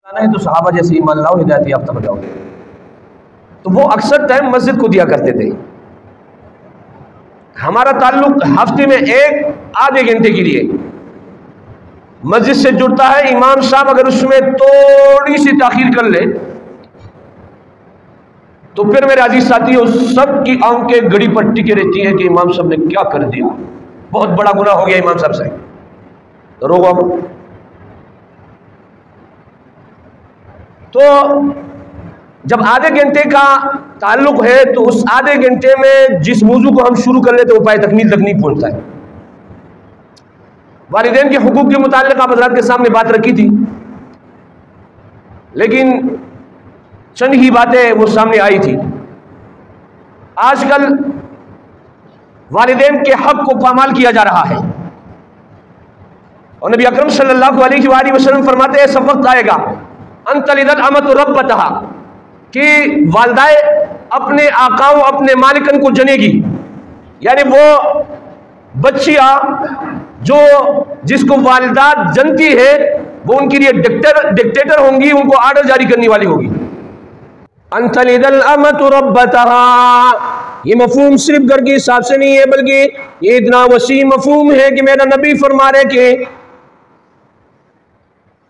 है तो सहाबा जैसे ईमान लाओ, हिदायत याफ्ता हो जाओगे। तो वो अक्सर टाइम मस्जिद को दिया करते थे। हमारा ताल्लुक हफ्ते में एक आधे घंटे के लिए मस्जिद से जुड़ता है। इमाम साहब अगर उसमें थोड़ी सी ताखीर कर ले तो फिर मेरे अजीज साथियों सबकी आंखें गड़ी पर टिके रहती हैं कि इमाम साहब ने क्या कर दिया, बहुत बड़ा गुनाह हो गया इमाम साहब से, तो रोको। तो जब आधे घंटे का ताल्लुक है तो उस आधे घंटे में जिस मौजू को हम शुरू कर लेते वो पाए तकमील तक नहीं पहुंचता है। वालिदैन के हुकूक के मुताल्लिक आप हज़रात के सामने बात रखी थी, लेकिन चंद ही बातें वो सामने आई थी। आजकल वालिदैन के हक को पामाल किया जा रहा है और नबी अकरम सल्लल्लाहु अलैहि वसल्लम फरमाते हैं सब वक्त आएगा अंतलिदल अमत रब्बतहा कि वालिदाए अपने आकाओं अपने मालिकन को जनेगी, यानी वो बच्चियां जो जिसको वालिदा जनती है वो उनके लिए डिक्टेटर होंगी, उनको आर्डर जारी करने वाली होगी। अंतलिदल अमत रब्बतहा, ये मफहूम सिर्फ घर के हिसाब से नहीं है बल्कि ये इतना वसी मफहूम है कि मेरा नबी फरमा रहे कि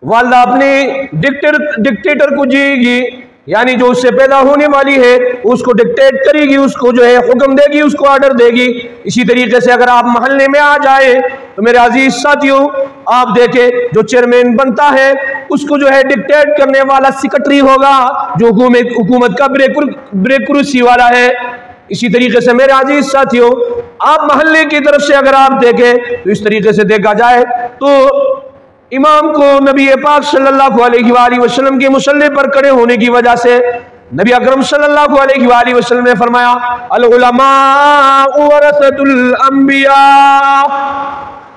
वालिदा अपने डिक्टेटर को जिएगी, यानी जो उससे पैदा होने वाली है उसको डिक्टेट करेगी, उसको जो है हुक्म देगी, उसको ऑर्डर देगी। इसी तरीके से अगर आप मोहल्ले में आ जाए तो मेरे अजीज साथियों आप देखें जो चेयरमैन बनता है उसको जो है डिक्टेट करने वाला सेक्रेटरी होगा जो हुकूमत का ब्रेकुरुसी वाला है। इसी तरीके से मेरे अजीज साथियों आप मोहल्ले की तरफ से अगर आप देखें तो इस तरीके से देखा जाए तो इमाम को नबी पाक सल्लल्लाहु अलैहि वसल्लम के मुसल्ले पर खड़े होने की वजह से नबी अकरम सल्लल्लाहु अलैहि वसल्लम ने फरमाया अल उलमा वरसतुल अंबिया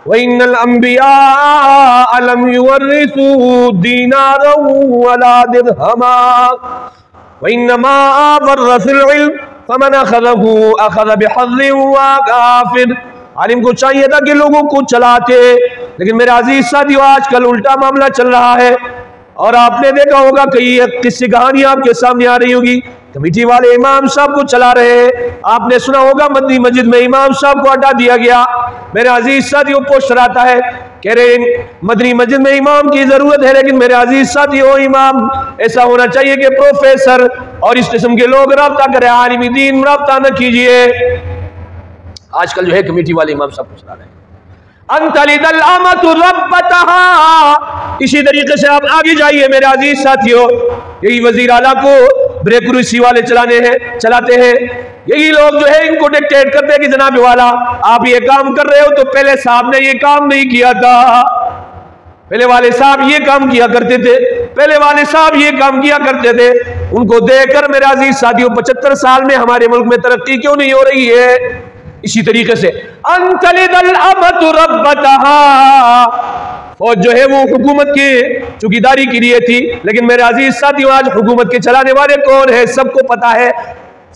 व इन्नल अंबिया लम युवरिसू दीनारन वला दिरहमा व इन्नमा वरसुल इल्म फमन अखज़हु अखज़ बिहज़्ज़िन वाफिर। आलिम को चाहिए था कि लोगों को चलाते, लेकिन मेरे अजीज साथियों आजकल उल्टा मामला चल रहा है। और आपने देखा होगा कई किस्से कहानी आपके सामने आ रही होगी, कमेटी वाले इमाम साहब को चला रहे हैं। आपने सुना होगा मदनी मस्जिद में इमाम साहब को हटा दिया गया। मेरे अजीज साथियों पोस्टर आता है कह रहे मदनी मस्जिद में इमाम की जरूरत है, लेकिन मेरे अजीज साथियों इमाम ऐसा होना चाहिए कि प्रोफेसर और इस किस्म के लोग रब्ता करें, आलिम दीन रब्ता न कीजिए। आजकल जो है कमेटी वाले इमाम साहब को चला रहे हैं। अंतलिदल अमतु रब्बतहा, इसी तरीके से आप आगे जाइए मेरे अजीज साथियों, यही वजीर आला को ब्रेकुरुसी वाले चलाते हैं। यही लोग जो है इनको डिक्टेट करते हैं कि जनाब वाला आप ये काम कर रहे हो तो पहले साहब ने ये काम नहीं किया था, पहले वाले साहब ये काम किया करते थे, पहले वाले साहब ये काम किया करते थे। उनको देखकर मेरे अजीज साथियों 75 साल में हमारे मुल्क में तरक्की क्यों नहीं हो रही है। इसी तरीके से अंतलिदल अमतु रब्बतहा, फौज जो है वो हुकूमत की चौकीदारी के लिए थी, लेकिन मेरे अजीज साथियों आज हुकूमत के चलाने वाले कौन है सबको पता है,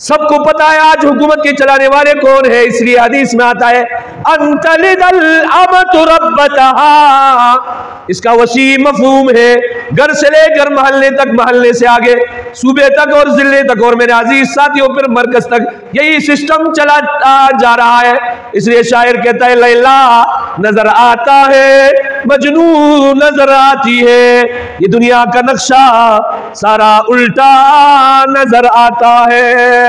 सबको पता है आज हुकूमत के चलाने वाले कौन है। इसलिए हदीस में आता है अंतलिदल अमतु रब्बतहा, इसका वसी मफहूम है घर से लेकर महल्ले तक, महल्ले से आगे सूबे तक और जिले तक, और मेरे अजीज साथियों फिर मरकज तक यही सिस्टम चला जा रहा है। इसलिए शायर कहता है लैला नजर आता है मजनू नजर आती है, ये दुनिया का नक्शा सारा उल्टा नजर आता है।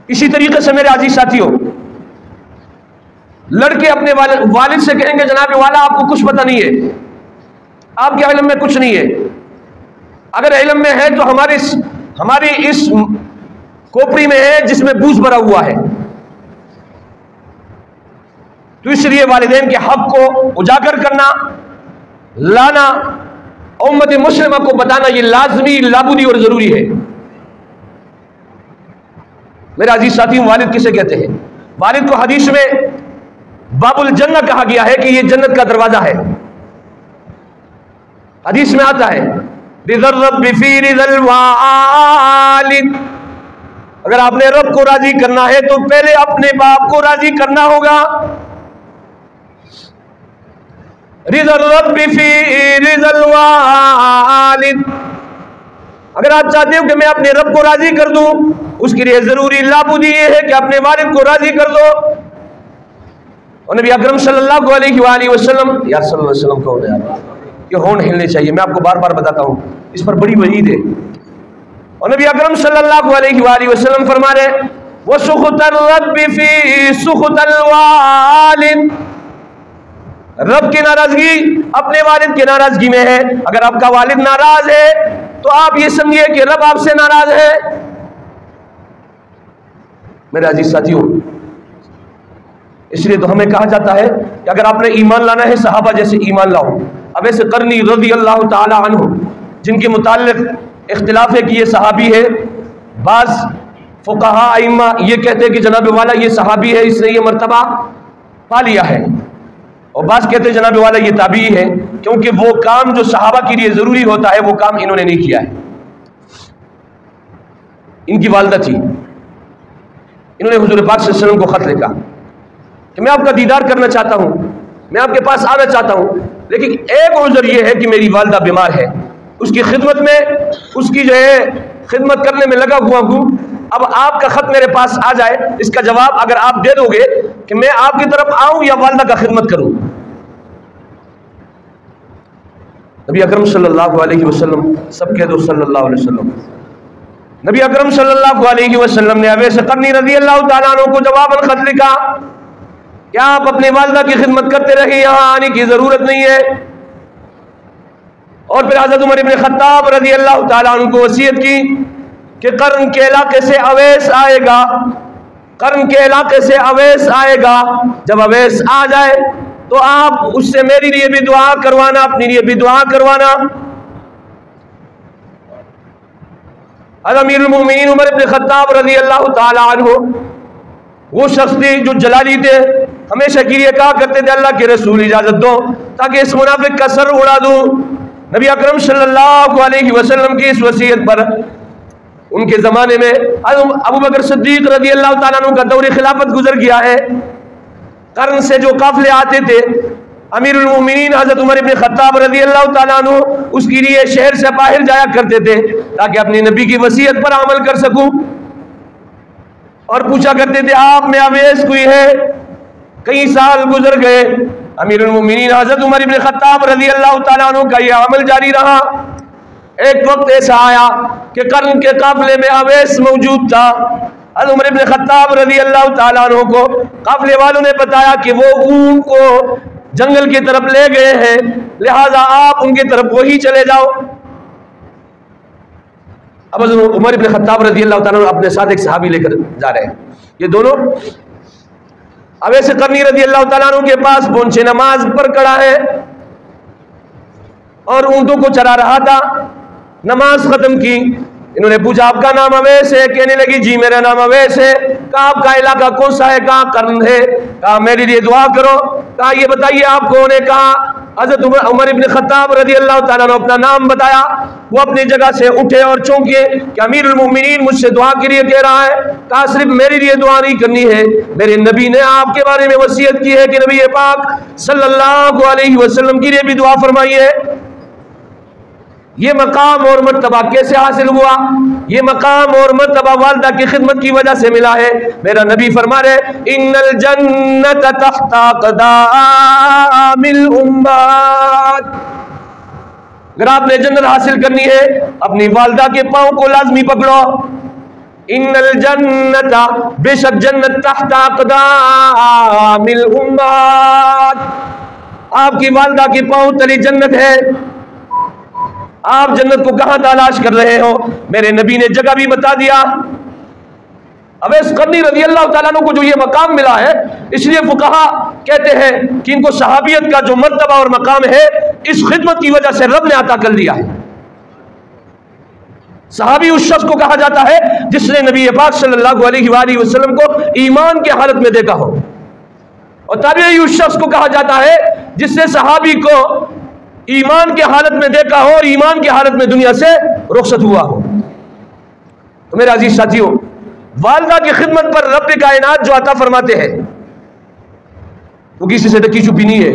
इसी तरीके से मेरे अजीज साथियों लड़के अपने वालिद से कहेंगे जनाब वाला आपको कुछ पता नहीं है, आपके इल्म में कुछ नहीं है। अगर इल्म में है तो हमारी इस खोपड़ी में है जिसमें बूझ भरा हुआ है। तो इसलिए वालिदैन के हक को उजागर करना, लाना, उम्मत मुस्लिमा को बताना ये लाजमी लाबुदी और जरूरी है। मेरे अजीज साथियों वालिद किसे कहते हैं? वालिद को हदीस में बाबुल जन्नत कहा गया है कि ये जन्नत का दरवाजा है। हदीस में आता है रिज़ल रब्बि फी रिज़ल वालिद, अगर आपने रब को राजी करना है तो पहले अपने बाप को राजी करना होगा। रिज़ल रब्बी फी रिज़ल वालिद, अगर आप चाहते हो कि मैं अपने रब को राजी कर दूं, उसके लिए जरूरी लाबुद ये है कि अपने वालिद को राजी कर दो। और नबी अकरम सल्लल्लाहु अलैहि वसल्लम, यार सल्लल्लाहु अलैहि वसल्लम कौन है यार, ये होंठ हिलने चाहिए, मैं आपको बार बार बताता हूँ, इस पर बड़ी वहीद है। और नबी अकरम सल्लल्लाहु अलैहि वसल्लम फरमा रहे वो सुखतल रब्बी फी सुखतल वालिद, रब की नाराजगी अपने वालिद की नाराजगी में है। अगर आपका वालिद नाराज है तो आप ये समझिए कि रब आपसे नाराज है। मेरे अजीज साथियों, इसलिए तो हमें कहा जाता है कि अगर आपने ईमान लाना है सहाबा जैसे ईमान लाओ। अब ऐसे करनी रज़ी अल्लाह ताला अन्हु, जिनके मुताल्लिक इख्तिलाफ है कि ये सहाबी है, बाज फुक़हा आइम्मा ये कहते हैं कि जनाब वाला ये सहाबी है, इसने ये मर्तबा पा लिया है, और बाज कहते हैं जनाब वाला ये ताबी है, क्योंकि वो काम जो सहाबा के लिए जरूरी होता है वो काम इन्होंने नहीं किया है। इनकी वालदा थी, इन्होंने हुजूर पाक सल्लल्लाहु अलैहि वसल्लम को खत लिखा कि मैं आपका दीदार करना चाहता हूं, मैं आपके पास आना चाहता हूं, लेकिन एक उज़र ये है कि मेरी वालदा बीमार है, उसकी खिदमत में, उसकी जो है खिदमत करने में लगा हुआ हूं। अब आपका खत मेरे पास आ जाए, इसका जवाब अगर आप दे दोगे कि मैं आपकी तरफ आऊं या वालदा का खिदमत करूं। नबी अकरम सल्लल्लाहु अलैहि वसल्लम, सब कह दो सल्लल्लाहु अलैहि वसल्लम, नबी अकरम सल्लल्लाहु अलैहि वसल्लम ने अवैस करनी रज़ियल्लाहु ताला अन्हु को जवाबन खत लिखा, क्या आप अपनी वालदा की खिदमत करते रहे, यहां आने की जरूरत नहीं है। और फिर हज़रत उमर इब्न खत्ताब रज़ियल्लाहु ताला अन्हु को वसीयत की कि कर्न के इलाके से अवैस आएगा, कर्न के इलाके से अवैस आएगा, जब अवैस आ जाए तो आप उससे मेरे लिए भी दुआ करवाना, अपने लिए भी दुआ करवाना। अमीरुल मोमिनीन उमर इब्न खत्ताब रज़ियल्लाहु ताला अन्हु वो शख्स थे जो जलाली थे, हमेशा के लिए कहा करते थे अल्लाह के रसूल इजाजत दो ताकि इस मुनाफिक का सर उड़ा दूं। नबी अकरम सल्लल्लाहु अलैहि वसल्लम की इस वसीयत पर उनके ज़माने में अबू बकर सिद्दीक रज़ियल्लाहु ताला अन्हु का दौर खिलाफत गुजर गया है। कर्न से जो काफिले आते थे, अमीरुल मोमिनीन हज़रत उमर इब्न खत्ताब रज़ियल्लाहु ताला अन्हु उसके लिए शहर से बाहर जाया करते थे ताकि अपने नबी की वसीयत पर अमल कर सकूं, और पूछा करते थे आप में अवैस कोई है। कई साल गुजर गए, अमीरुल मोमिनीन हज़रत उमर इब्न खत्ताब रज़ियल्लाहु ताला अन्हु का यह अमल जारी रहा। एक वक्त ऐसा आया कि कर्न के काफिले में अवैस मौजूद था। हज़रत उमर इब्न खत्ताब रज़ियल्लाहु ताला अन्हु को काफिले वालों ने बताया कि वो ऊंट को जंगल की तरफ ले गए हैं, लिहाजा आप उनकी तरफ वही चले जाओ। अब हज़रत उमर इब्न खत्ताब रज़ियल्लाहु ताला अन्हु अपने साथ एक सहाबी लेकर जा रहे हैं। ये दोनों अवैस करनी रज़ियल्लाहु ताला अन्हु के पास पहुंचे, नमाज पर खड़ा है और ऊंटों को चरा रहा था। नमाज खत्म की, इन्होंने पूछा आपका नाम अवैस है? कहने लगी जी मेरा नाम अवैस है। कहा आपका इलाका कौन सा है? कहा कर्न है। कहा मेरे लिए दुआ करो। कहा ये बताइए आप कौन है? कहा हज़रत उमर इब्न खत्ताब रज़ियल्लाहु ताला ने अपना नाम बताया। वो अपनी जगह से उठे और चौंके कि अमीरुल मोमिनीन मुझसे दुआ के लिए कह रहा है। कहा सिर्फ मेरे लिए दुआ नहीं करनी है, मेरे नबी ने आपके बारे में वसीयत की है कि नबी पाक सल्लल्लाहु अलैहि वसल्लम के लिए भी दुआ फरमाइए। ये मकाम और मर्तबा कैसे हासिल हुआ? ये मकाम और मर्तबा वालदा की खिदमत की वजह से मिला है। मेरा नबी फरमा रहे इन्नल जन्नत तहता क़दामिल उम्मत, अगर आपने जन्नत हासिल करनी है अपनी वालदा के पांव को लाजमी पकड़ो। इन्नल जन्नत, बेशक जन्नत तहता क़दामिल उम्मत, आपकी वालदा के पांव तले जन्नत है। आप जन्नत को कहां तलाश कर रहे हो? मेरे नबी ने जगह भी बता दिया। अवैस करनी रज़ियल्लाहु ताला अन्हु को जो ये मकाम मिला है, इसलिए फुक़हा कहते हैं कि इनको सहाबियत का जो मर्तबा और मकाम है इस खिदमत की वजह से रब ने अता कर दिया है। सहाबी उस शख्स को कहा जाता है जिसने नबी पाक सल्लल्लाहु अलैहि वसल्लम को ईमान के हालत में देखा हो, और ताबीई उस शख्स को कहा जाता है जिसने सहाबी को ईमान के हालत में देखा हो और ईमान की हालत में दुनिया से रुखसत हुआ हो। तो मेरे अजीज साथियों, वालिदा की खिदमत पर रब कायनात जो अता फरमाते हैं वो किसी से ढकी छुपी नहीं है।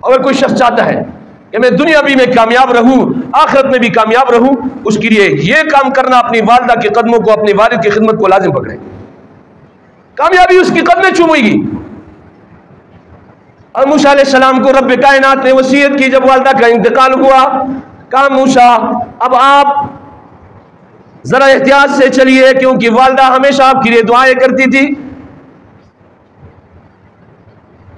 अगर कोई शख्स चाहता है कि मैं दुनिया भी में कामयाब रहूं, आखिरत में भी कामयाब रहूं, उसके लिए ये काम करना, अपनी वालिदा के कदमों को, अपनी वालिद की खिदमत को लाजिम पकड़े। कामयाबी उसकी कदमें चूमेगी। और मूसा अलैहिस्सलाम को रब कायनात ने वसीयत की, जब वालिदा का इंतकाल हुआ, कहा मूसा अब आप जरा एहतियात से चलिए, क्योंकि वालिदा हमेशा आपके लिए दुआएं करती थी।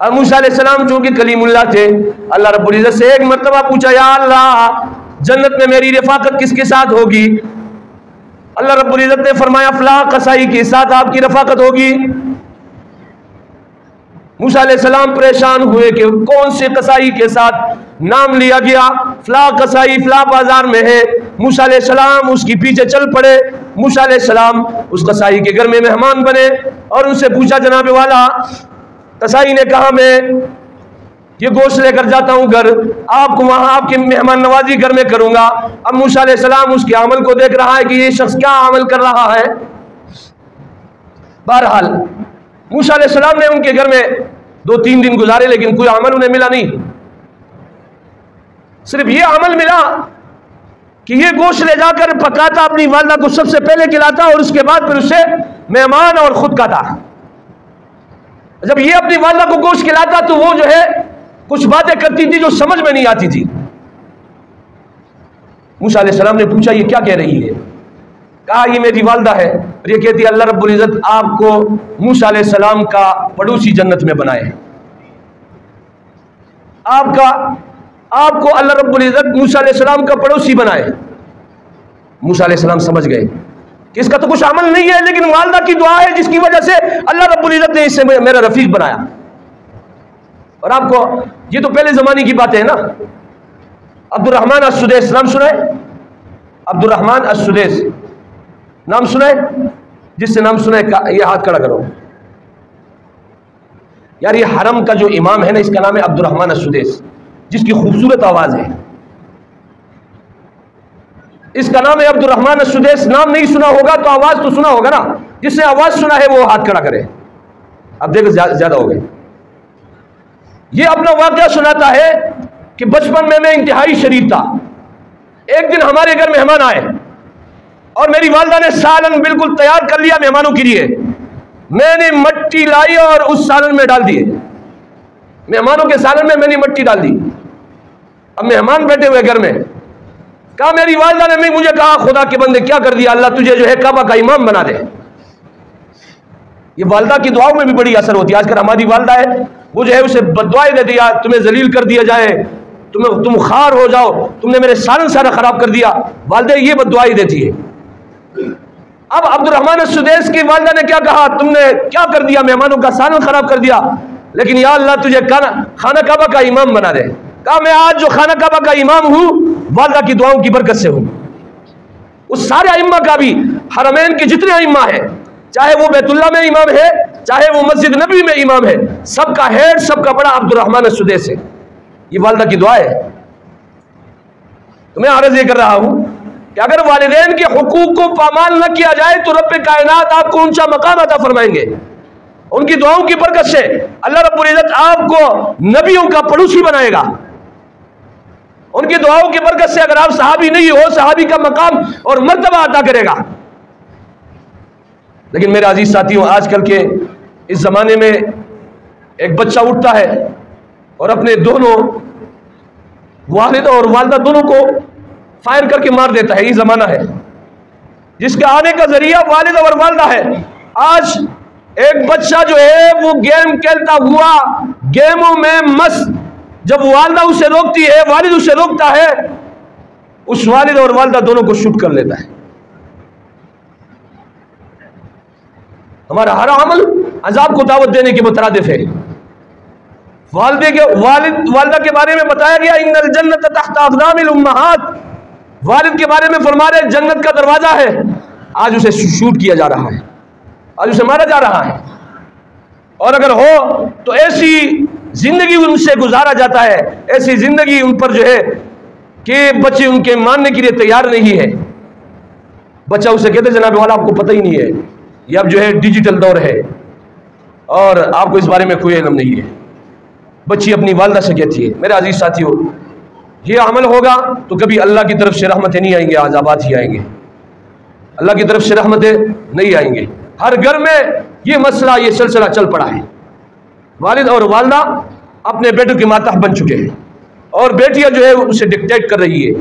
और मूसा अलैहिस्सलाम चूंकि कलीमुल्लाह थे, अल्लाह रब्बुल इज्जत से एक मर्तबा पूछा, या अल्लाह जन्नत में मेरी रफाकत किसके साथ होगी? अल्लाह रब्बुल इज्जत ने फरमाया फलां कसाई के साथ आपकी रफाकत होगी। मूसा अलैहिस्सलाम परेशान हुए कि कौन से कसाई के साथ? नाम लिया गया, फलां कसाई फलां बाजार में है। मूसा अलैहिस्सलाम उसके पीछे चल पड़े। मूसा अलैहिस्सलाम उस कसाई के घर में मेहमान बने और उनसे पूछा, जनाब वाला, कसाई ने कहा मैं ये गोश्त लेकर जाता हूं घर, आपको वहां आपकी मेहमान नवाजी घर में करूंगा। अब मूसा अलैहिस्सलाम उसके अमल को देख रहा है कि ये शख्स क्या अमल कर रहा है। बहरहाल मूसा अलैहिस्सलाम ने उनके घर में 2-3 दिन गुजारे, लेकिन कोई अमल उन्हें मिला नहीं। सिर्फ ये अमल मिला कि ये गोश्त ले जाकर पकाता, अपनी वालिदा को सबसे पहले खिलाता और उसके बाद फिर उससे मेहमान और खुद खाता। जब ये अपनी वालिदा को गोश्त खिलाता तो वो जो है कुछ बातें करती थी जो समझ में नहीं आती थी। मूसा अलैहिस्सलाम ने पूछा, ये क्या कह रही है? कहा ये मेरी वालिदा है। और ये कहती है अल्लाह रब्बुल इज्जत आपको मूसा अलैहिस्सलाम का पड़ोसी जन्नत में बनाए। आपको अल्लाह रब्बुल इज्जत मूसा अलैहिस्सलाम का पड़ोसी बनाए। मूसा अलैहिस्सलाम समझ गए कि इसका तो कुछ अमल नहीं है, लेकिन वालिदा की दुआ है जिसकी वजह से अल्लाह रब्बुल इज्जत ने इससे मेरा रफीक बनाया। और आपको ये तो पहले जमाने की बात है ना। अब्दुर्रहमान अस-सुदैस नाम सुना है? अब्दुर्रहमान अस-सुदैस नाम सुना है? जिससे नाम सुना है ये हाथ खड़ा करो। यार ये हरम का जो इमाम है ना, इसका नाम है अब्दुर्रहमान अस-सुदैस, जिसकी खूबसूरत आवाज है। इसका नाम है अब्दुर्रहमान अस-सुदैस। नाम नहीं सुना होगा तो आवाज तो सुना होगा ना। जिसने आवाज सुना है वो हाथ खड़ा करे। अब देखो ज्यादा हो गए। ये अपना वाकया सुनाता है कि बचपन में मैं इंतहाई शरीफ था। एक दिन हमारे घर मेहमान आए और मेरी वालिदा ने सालन बिल्कुल तैयार कर लिया मेहमानों के लिए। मैंने मट्टी लाई और उस सालन में डाल दिए। मेहमानों के सालन में मैंने मट्टी डाल दी। अब मेहमान बैठे हुए घर में, कहा मेरी वालिदा ने मुझे कहा, खुदा के बंदे क्या कर दिया, अल्लाह तुझे जो है काबा का इमाम बना दे। ये वालिदा की दुआओं में भी बड़ी असर होती है। आजकल हमारी वालिदा है, वो जो है उसे बददुआएं देती है, तुम्हें जलील कर दिया जाए, तुम खार हो जाओ, तुमने मेरे सालन सारा खराब कर दिया। वालिदा ये बददुआएं देती है। अब अब्दुर्रहमान अस-सुदैस की वालिदा ने क्या कहा, तुमने क्या कर दिया, मेहमानों का सालन खराब कर दिया, लेकिन या अल्लाह तुझे खाना काबा का इमाम बना दे। कहा मैं आज जो खाना काबा का इमाम हूं वालिदा की दुआओं की बरकत से हूं। उस सारे अइम्मा का भी, हरमैन के जितने अइम्मा है, चाहे वो बैतुल्लाह में इमाम है, चाहे वो मस्जिद नबी में इमाम है, सबका हेड, सबका बड़ा अब्दुर्रहमान अस-सुदैस है। ये वालिदा की दुआ है। तो मैं अर्ज ये कर रहा हूं कि अगर वालिदैन के हुकूक को पामाल न किया जाए तो रब कायनात आपको ऊंचा मकाम अता फरमाएंगे। उनकी दुआओं की बरकत से अल्लाह रब्बुल इज्जत आपको नबियों का पड़ोसी बनाएगा। उनकी दुआओं की बरकत से अगर आप सहाबी नहीं हो, सहाबी का मकाम और मर्तबा अता करेगा। लेकिन मेरे अजीज साथियों, आजकल के इस जमाने में एक बच्चा उठता है और अपने दोनों वालिद और वालिदा दोनों को फायर करके मार देता है। ये जमाना है जिसके आने का जरिया वालिद और वालिदा है। आज एक बच्चा जो है वो गेम खेलता हुआ, गेमों में मस्त, जब वालिदा उसे रोकती है, वालिद उसे रोकता है, उस वालिद और वालिदा दोनों को शूट कर लेता है। हमारा हर अमल अजाब को दावत देने के मुतरादिफ है। वालिदा के बारे में बताया गया, इन्नल जन्नत तहत अक़दामिल उम्महात। वालिद के बारे में फरमा रहे जन्नत का दरवाजा है। आज उसे शूट किया जा रहा है, आज उसे मारा जा रहा है। और अगर हो तो ऐसी जिंदगी उनसे गुजारा जाता है, ऐसी जिंदगी उन पर जो है कि बच्चे उनके मानने के लिए तैयार नहीं है। बच्चा उसे कहते जनाब वाला आपको पता ही नहीं है, ये अब जो है डिजिटल दौर है और आपको इस बारे में कोई इल्म नहीं है। बच्ची अपनी वालदा से कहती है, मेरे अजीज साथियों, ये अमल होगा तो कभी अल्लाह की तरफ से रहमतें नहीं आएंगे, आज़ाबात ही आएंगे। अल्लाह की तरफ से रहमतें नहीं आएंगे। हर घर में ये मसला, ये सिलसिला चल पड़ा है। वालिद और वालदा अपने बेटों के मातहत बन चुके हैं और बेटियां जो है उसे डिक्टेट कर रही है।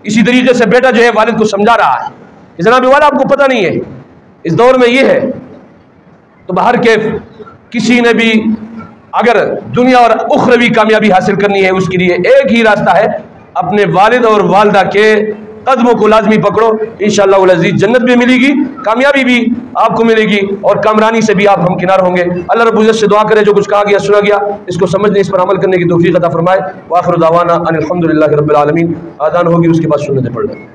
इसी तरीके से बेटा जो है वालिद को समझा रहा है कि जनाब वाला आपको पता नहीं है इस दौर में ये है। तो बाहर के किसी ने भी अगर दुनिया और उखरवी कामयाबी हासिल करनी है, उसके लिए एक ही रास्ता है, अपने वालिद और वालदा के कदमों को लाजमी पकड़ो। इंशाअल्लाह वल अज़ीज़ जन्नत भी मिलेगी, कामयाबी भी आपको मिलेगी और कामरानी से भी आप हमकिनार होंगे। अल्लाह रब्बुल इज़्ज़त से दुआ करें, जो कुछ कहा गया सुना गया इसको समझने, इस पर अमल करने की तौफीक अता फरमाए। व आखिरु दावाना अनिल हम्दुलिल्लाहि रब्बिल आलमीन। आज़ान होगी, उसके बाद सुन्नतें पढ़ लें।